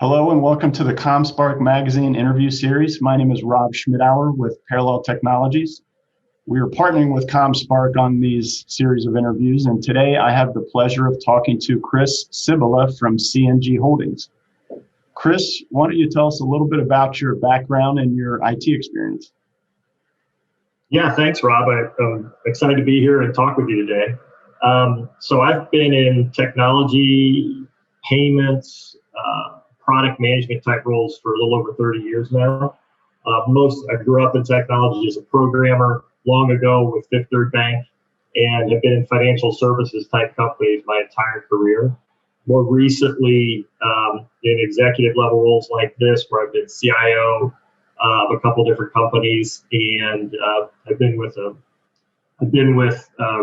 Hello and welcome to the ComSpark Magazine interview series. My name is Rob Schmidauer with Parallel Technologies. We are partnering with ComSpark on these series of interviews, and today I have the pleasure of talking to Chris Sibila from CNG Holdings. Chris, why don't you tell us a little bit about your background and your IT experience? Yeah, thanks, Rob. I'm excited to be here and talk with you today. So I've been in technology, payments, product management type roles for a little over 30 years now. I grew up in technology as a programmer long ago with Fifth Third Bank and have been in financial services type companies my entire career. More recently, in executive level roles like this, where I've been CIO of a couple different companies, and I've been with a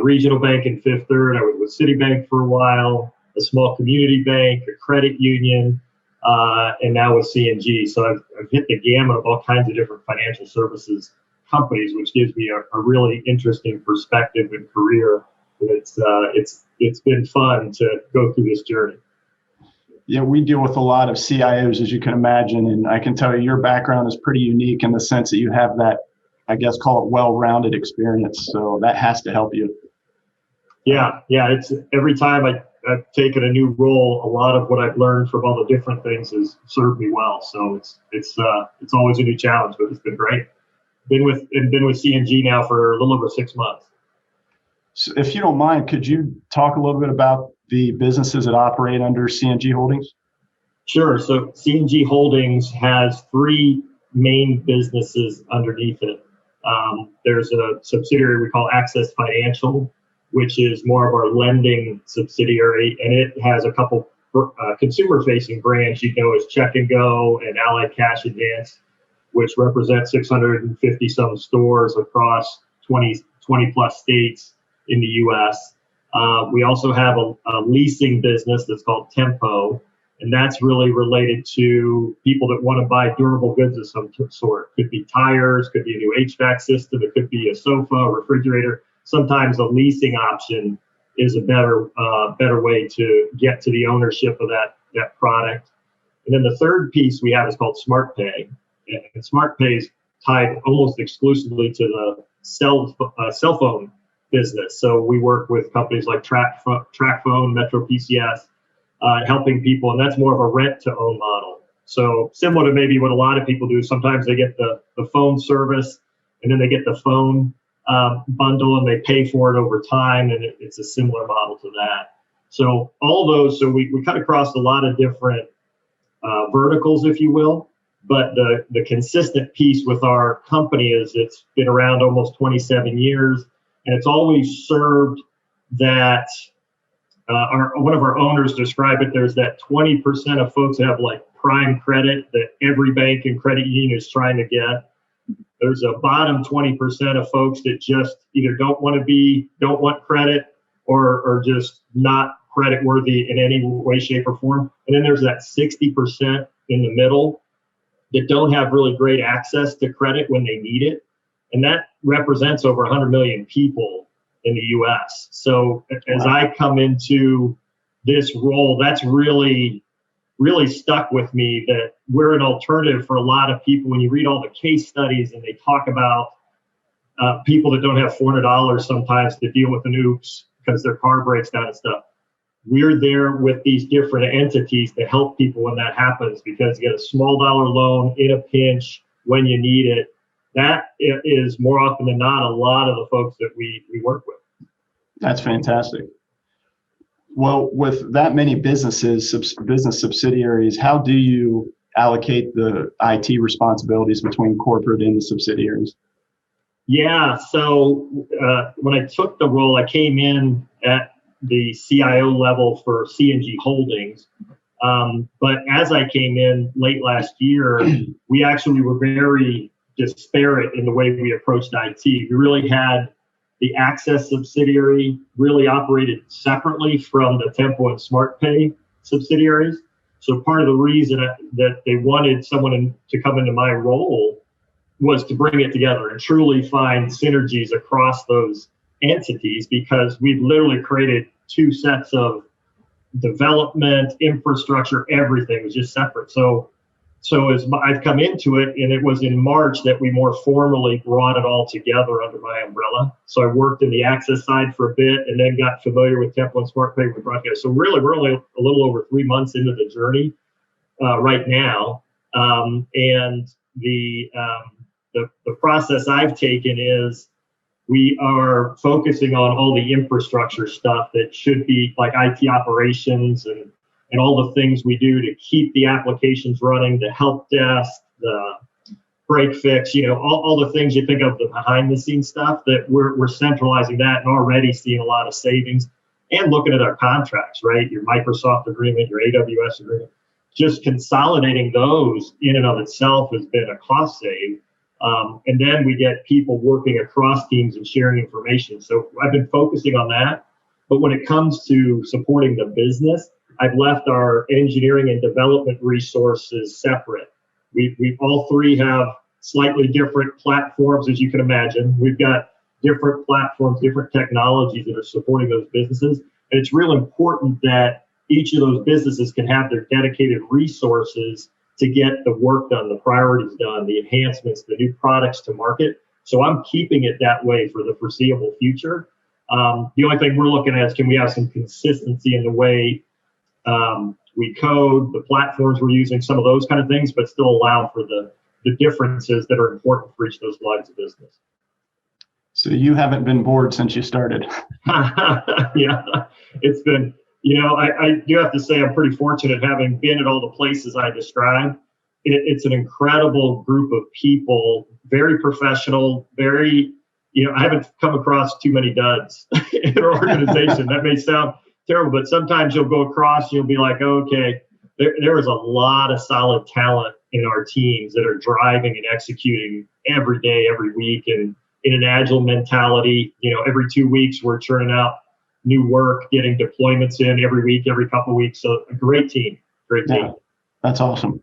regional bank in Fifth Third. I was with Citibank for a while, a small community bank, a credit union, and now with CNG. So I've hit the gamut of all kinds of different financial services companies, which gives me a really interesting perspective and career. It's been fun to go through this journey. Yeah, we deal with a lot of CIOs, as you can imagine, and I can tell you your background is pretty unique in the sense that you have that, I guess, call it well-rounded experience. So that has to help you. Yeah. It's every time I've taken a new role, a lot of what I've learned from all the different things has served me well. So it's always a new challenge, but it's been great. Been with CNG now for a little over 6 months. So if you don't mind, could you talk a little bit about the businesses that operate under CNG Holdings? Sure. So CNG Holdings has three main businesses underneath it. There's a subsidiary we call Access Financial, which is more of our lending subsidiary, and it has a couple consumer-facing brands, as Check and Go and Allied Cash Advance, which represent 650 some stores across 20 plus states in the U.S. We also have a leasing business that's called Tempo, and that's really related to people that want to buy durable goods of some sort. Could be tires, could be a new HVAC system, it could be a sofa, a refrigerator. Sometimes a leasing option is a better way to get to the ownership of that product. And then the third piece we have is called SmartPay. And SmartPay is tied almost exclusively to the cell phone business. So we work with companies like TracFone, Metro PCS, helping people, and that's more of a rent-to-own model. So similar to maybe what a lot of people do, sometimes they get the phone service, and then they get the phone bundle, and they pay for it over time, and it's a similar model to that. So all those, so we cut across a lot of different verticals, if you will, but the consistent piece with our company is it's been around almost 27 years, and it's always served that one of our owners described it, there's that 20% of folks that have like prime credit that every bank and credit union is trying to get. There's a bottom 20% of folks that just either don't want credit or just not credit worthy in any way, shape, or form. And then there's that 60% in the middle that don't have really great access to credit when they need it. And that represents over 100 million people in the US. So as I come into this role, that's really stuck with me, that we're an alternative for a lot of people. When you read all the case studies and they talk about people that don't have $400 sometimes to deal with an oops because their car breaks down and stuff, we're there with these different entities to help people when that happens, because you get a small dollar loan in a pinch when you need it. That is more often than not a lot of the folks that we work with. That's fantastic. Well, with that many business subsidiaries, how do you allocate the IT responsibilities between corporate and the subsidiaries? Yeah, so when I took the role, I came in at the CIO level for CNG Holdings. But as I came in late last year, we actually were very disparate in the way we approached IT. We really had the Access subsidiary really operated separately from the Tempo and SmartPay subsidiaries. So part of the reason that they wanted someone to come into my role was to bring it together and truly find synergies across those entities, because we've literally created two sets of development, infrastructure, everything was just separate. So as I've come into it, and it was in March that we more formally brought it all together under my umbrella. So I worked in the access side for a bit, and then got familiar with Temple and SmartPay with broadcast. So really, we're only a little over 3 months into the journey right now, and the process I've taken is we are focusing on all the infrastructure stuff that should be like IT operations and all the things we do to keep the applications running, the help desk, the break fix, all the things you think of, the behind the scenes stuff, that we're centralizing that and already seeing a lot of savings. And looking at our contracts, right? Your Microsoft agreement, your AWS agreement, just consolidating those in and of itself has been a cost save. And then we get people working across teams and sharing information. So I've been focusing on that. But when it comes to supporting the business, I've left our engineering and development resources separate. We all three have slightly different platforms, as you can imagine. We've got different platforms, different technologies that are supporting those businesses. And it's real important that each of those businesses can have their dedicated resources to get the work done, the priorities done, the enhancements, the new products to market. So I'm keeping it that way for the foreseeable future. The only thing we're looking at is, can we have some consistency in the way we code, the platforms we're using, some of those kind of things, but still allow for the differences that are important for each of those lines of business. So you haven't been bored since you started. Yeah, it's been, I do have to say I'm pretty fortunate having been at all the places I described. It's an incredible group of people, very professional, very, I haven't come across too many duds in our organization. That may sound terrible, but sometimes you'll go across, you'll be like, okay, there is a lot of solid talent in our teams that are driving and executing every day, every week, and in an agile mentality. Every 2 weeks we're churning out new work, getting deployments in every week, every couple of weeks. So a great team. Yeah, that's awesome.